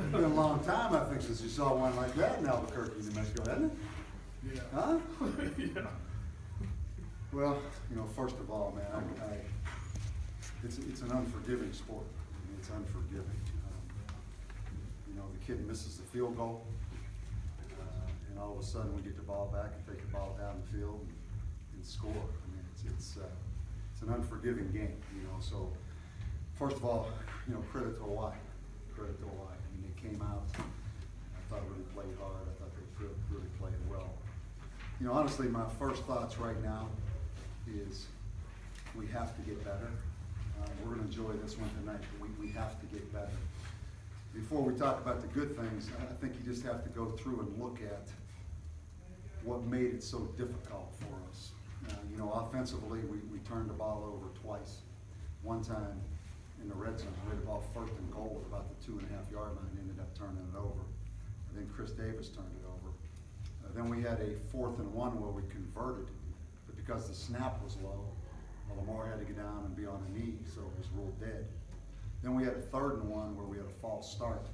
It's been a long time, I think, since you saw one like that in Albuquerque, New Mexico, hasn't it? Yeah. Huh? Yeah. Well, first of all, man, it's an unforgiving sport. I mean, it's unforgiving. The kid misses the field goal, and all of a sudden we get the ball back and take the ball down the field and score. I mean, it's an unforgiving game. So first of all, credit to Hawaii. Credit to Hawaii. I mean, they came out. I thought really played hard. I thought they really played well. Honestly, my first thoughts right now is we have to get better. We're going to enjoy this one tonight, but we have to get better. Before we talk about the good things, I think you just have to go through and look at what made it so difficult for us. Offensively, we turned the ball over twice. One time in the red zone, we had the ball first and goal at about the 2.5-yard line, and ended up turning it over. And then Chris Davis turned it over. Then we had a 4th and 1 where we converted, but because the snap was low, Lamar had to get down and be on the knee, so it was ruled dead. Then we had a 3rd and 1 where we had a false start.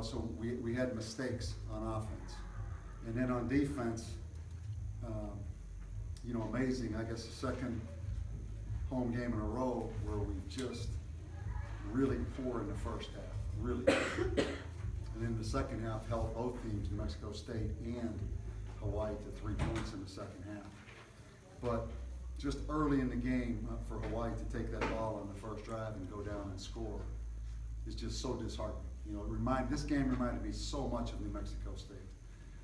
So we had mistakes on offense. And then on defense, amazing, I guess the second home game in a row where we just really poor in the first half, really. And then the second half held both teams, New Mexico State and Hawaii, to 3 points in the second half. But just early in the game for Hawaii to take that ball on the first drive and go down and score is just so disheartening. This game reminded me so much of New Mexico State.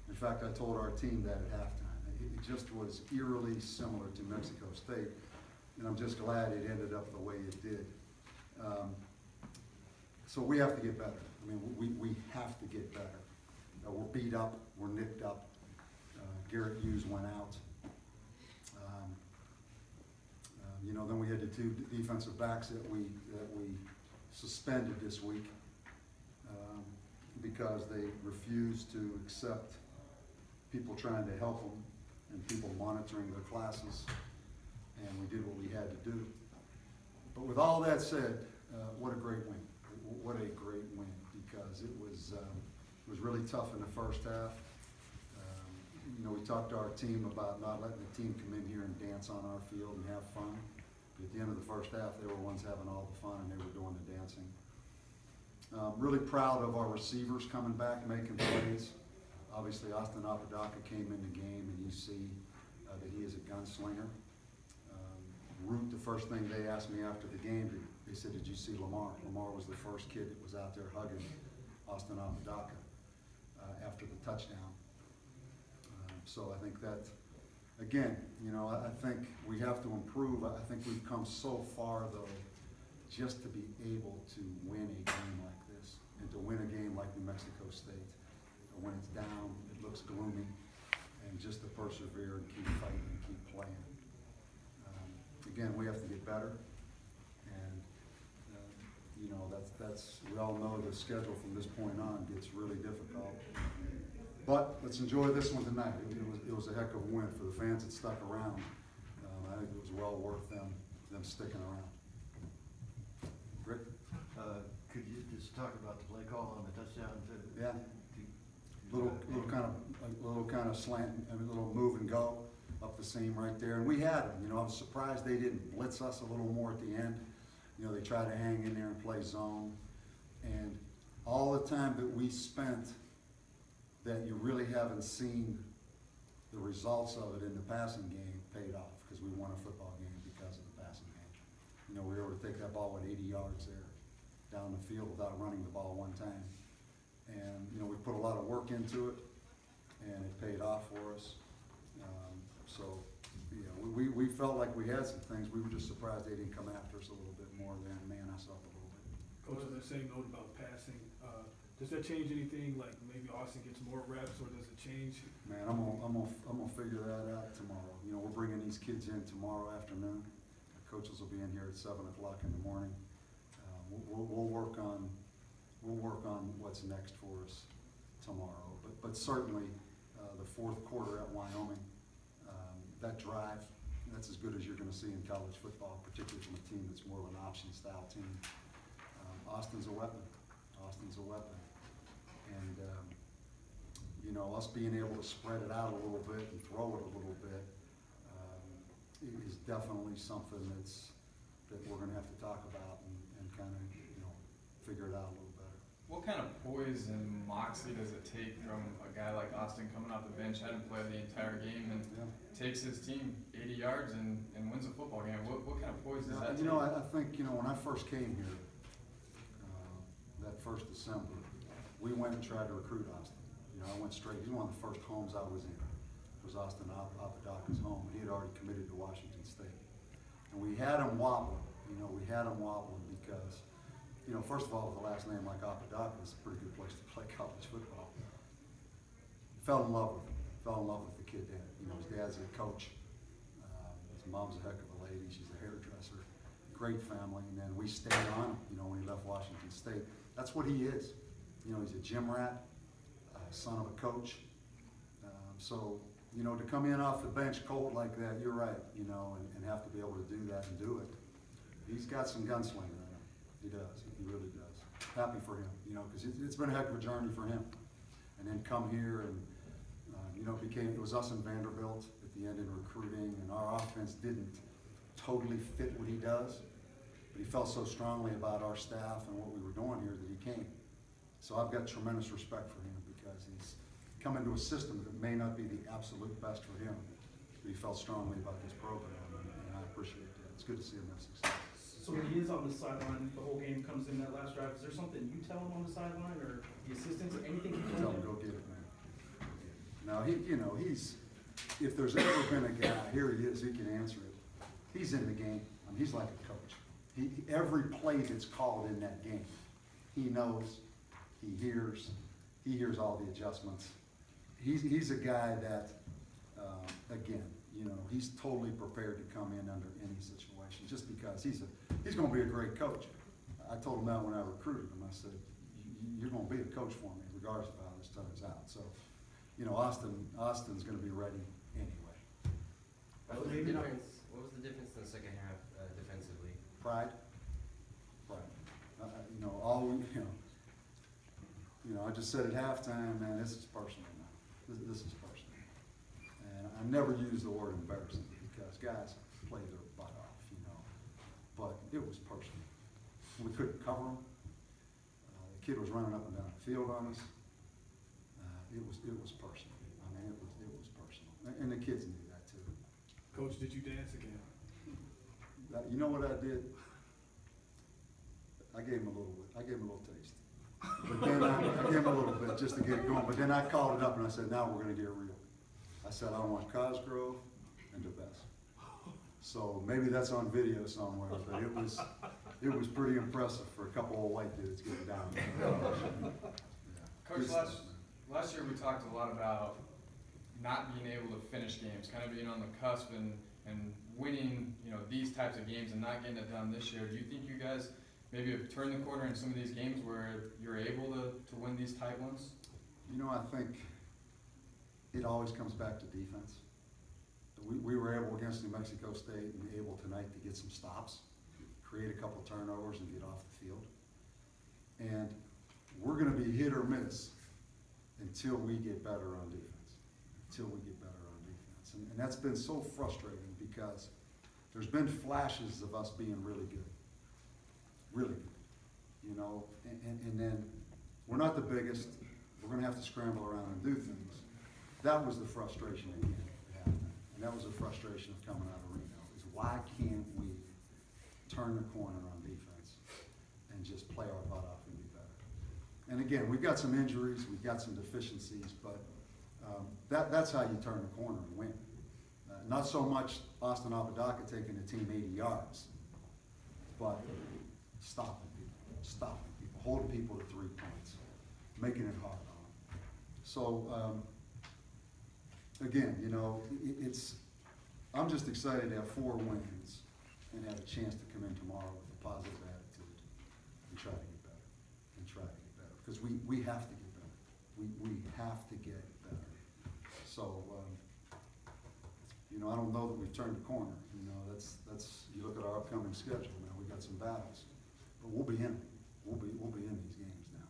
In fact, I told our team that at halftime. It just was eerily similar to Mexico State, and I'm just glad it ended up the way it did. So we have to get better. I mean, we have to get better. We're beat up, we're nicked up. Garrett Hughes went out. Then we had the 2 defensive backs that we suspended this week because they refused to accept people trying to help them and people monitoring their classes, and we did what we had to do. But with all that said, what a great win. What a great win, because it was really tough in the first half. We talked to our team about not letting the team come in here and dance on our field and have fun. But at the end of the first half, they were the ones having all the fun, and they were doing the dancing. Really proud of our receivers coming back, making plays. Obviously, Austin Apodaca came in the game, and you see that he is a gunslinger. Root, the first thing they asked me after the game, they said, "Did you see Lamar?" Lamar was the first kid that was out there hugging Austin Apodaca after the touchdown. So I think that, again, I think we have to improve. I think we've come so far, though, just to be able to win a game like this, and to win a game like New Mexico State. When it's down, it looks gloomy, and just to persevere and keep fighting and keep playing. Again, we have to get better, and that's we all know the schedule from this point on gets really difficult. But let's enjoy this one tonight. It was a heck of a win for the fans that stuck around. I think it was well worth them sticking around. Rick? Could you just talk about the play call on the touchdown? Yeah. Little kind of slant, a little move and go up the seam right there, and we had them. I was surprised they didn't blitz us a little more at the end. They tried to hang in there and play zone, and all the time that we spent that you really haven't seen the results of it in the passing game paid off, because we won a football game because of the passing game. We were able to take that ball at 80 yards there down the field without running the ball one time. And, we put a lot of work into it, and it paid off for us. We felt like we had some things. We were just surprised they didn't come after us a little bit more than man us up a little bit. Coach, on the same note about passing, does that change anything? Like maybe Austin gets more reps, or does it change? Man, I'm gonna figure that out tomorrow. We're bringing these kids in tomorrow afternoon. The coaches will be in here at 7 o'clock in the morning. We'll work on what's next for us tomorrow. But certainly the 4th quarter at Wyoming, that drive, that's as good as you're going to see in college football, particularly from a team that's more of an option style team. Austin's a weapon. Austin's a weapon. And, you know, us being able to spread it out a little bit and throw it a little bit is definitely something that we're gonna have to talk about and kind of, you know, figure it out a little better. What kind of poise and moxie does it take from a guy like Austin coming off the bench, hadn't played the entire game, and Yeah. takes his team 80 yards and wins a football game? What kind of poise does that You take? know, I think, you know, when I first came here, that first December, we went and tried to recruit Austin. You know, I went straight, he's one of the first homes I was in, was Austin Apodaca's home. He had already committed to Washington State. And we had him wobbling, because, you know, first of all, with a last name like Apodaca, it's a pretty good place to play college football. Fell in love with him, the kid dad. You know, his dad's a coach. His mom's a heck of a lady, she's a hairdresser. Great family, and then we stayed on him, you know, when he left Washington State. That's what he is. You know, he's a gym rat, son of a coach. So, you know, to come in off the bench cold like that, you're right, you know, and have to be able to do that and do it. He's got some gunslinger in him. He does, he really does. Happy for him, you know, because it's been a heck of a journey for him. And then come here and, you know, it was us and Vanderbilt at the end in recruiting, and our offense didn't totally fit what he does. But he felt so strongly about our staff and what we were doing here that he came. So I've got tremendous respect for him because he's come into a system that may not be the absolute best for him, but he felt strongly about this program, and I appreciate that. It's good to see him have success. So when he is on the sideline, the whole game comes in that last drive, is there something you tell him on the sideline, or the assistants, or anything you Tell tell him, him? go get it, man. Now, you know, if there's ever been a guy, here he is, he can answer it. He's in the game. I mean, he's like a coach. Every play that's called in that game, he knows, he hears all the adjustments. He's a guy that, again, you know, he's totally prepared to come in under any situation, just because he's gonna be a great coach. I told him that when I recruited him. I said, you're gonna be a coach for me, regardless of how this turns out. So, you know, Austin's gonna be ready anyway. What was the difference in the second half defensively? Pride. You know, I just said at halftime, man, this is personal now. This is personal. And I never use the word embarrassing because guys play their butt off, you know. But it was personal. We couldn't cover him. The kid was running up and down the field on us. It was personal. I mean, it was personal. And the kids knew that too. Coach, did you dance again? You know what I did? I gave him a little taste. But then I gave him a little bit just to get it going. But then I called it up and I said, now we're gonna get real. I said, I want Cosgrove and DeBess. So maybe that's on video somewhere, but it was pretty impressive for a couple of white dudes getting down. Yeah. Coach, last year we talked a lot about not being able to finish games, kind of being on the cusp and winning, you know, these types of games and not getting it done this year. Do you think you guys maybe have turned the corner in some of these games where you're able to win these tight ones? You know, I think it always comes back to defense. We were able against New Mexico State and able tonight to get some stops, create a couple turnovers and get off the field. And we're gonna be hit or miss until we get better on defense. And that's been so frustrating because there's been flashes of us being really good. Really good, you know, and then we're not the biggest. We're gonna have to scramble around and do things. That was the frustration again at halftime, and that was the frustration of coming out of Reno, is why can't we turn the corner on defense and just play our butt off and be better? And again, we've got some injuries, we've got some deficiencies, but that's how you turn the corner and win. Not so much Austin Apodaca taking the team 80 yards, but stopping people, holding people to 3 points, making it hard on them. So, again, you know, I'm just excited to have 4 wins and have a chance to come in tomorrow with a positive attitude and try to get better, because we have to get better. We have to get better. So, you know, I don't know that we've turned the corner. You know, that's you look at our upcoming schedule now, we got some battles, but we'll be in it. We'll be in these games now.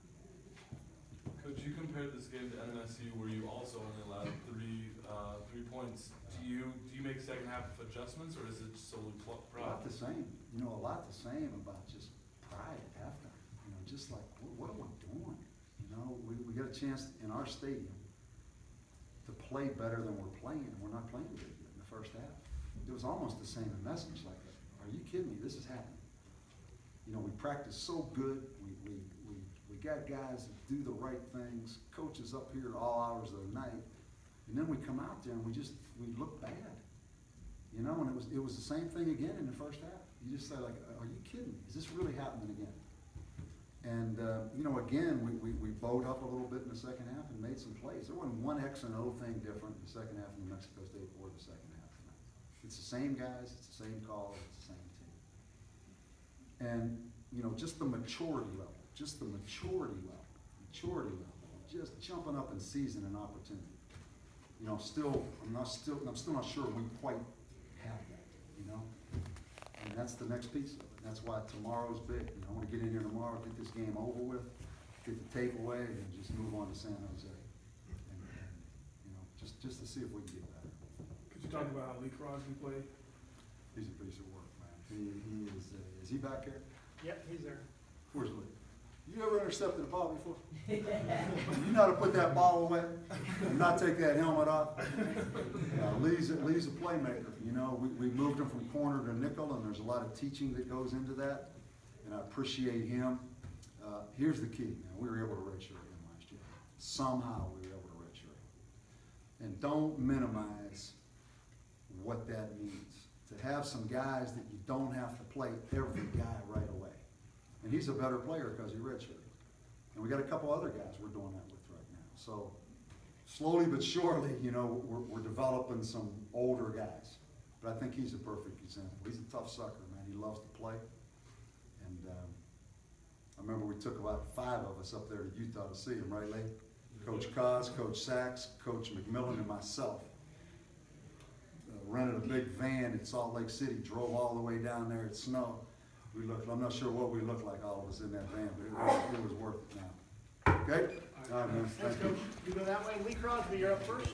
compared this game to NMSU where you also only allowed 3 points, do you make second half adjustments or is it solely A lot pride? the same, you know, a lot the same about just pride after, you know, just like, what are we doing? You know, we got a chance in our stadium to play better than we're playing, and we're not playing good in the first half. It was almost the same message, like, are you kidding me, this is happening. You know, we practice so good, we got guys that do the right things, coaches up here all hours of the night, and then we come out there and we look bad. You know, and it was the same thing again in the first half. You just say like, are you kidding me? Is this really happening again? And, you know, again, we bowed up a little bit in the second half and made some plays. There wasn't one X and O thing different in the second half of New Mexico State or the second half tonight. It's the same guys, it's the same call, it's the same team. And, you know, just the maturity level, just jumping up and seizing an opportunity. You know, I'm still not sure we quite have that, you know? And that's the next piece of it. And that's why tomorrow's big. You know, I want to get in here tomorrow, get this game over with, get the tape away, and just move on to San Jose. And you know, just to see if we can get better. Could you talk about how Lee Crosby played? He's a piece of work, man. He is he back here? Yep, he's there. Where's Lee? You ever intercepted a ball before? You know how to put that ball away and not take that helmet off? Lee's a playmaker. You know, we moved him from corner to nickel, and there's a lot of teaching that goes into that, and I appreciate him. Here's the key, man. We were able to redshirt him last year. Somehow we were able to redshirt him. And don't minimize what that means. To have some guys that you don't have to play every guy right away. And he's a better player because he redshirted. And we got a couple other guys we're doing that with right now. So slowly but surely, you know, we're developing some older guys. But I think he's a perfect example. He's a tough sucker, man. He loves to play. And I remember we took about 5 of us up there to Utah to see him, right, Lee? Coach Cos, Coach Sachs, Coach McMillan, and myself. Rented a big van in Salt Lake City, drove all the way down there. It snowed. I'm not sure what we looked like, all of us in that van, but it was worth it now. Okay? All right, man. Thanks, Thank you. Coach. You go that way. Lee Crosby, you're up first.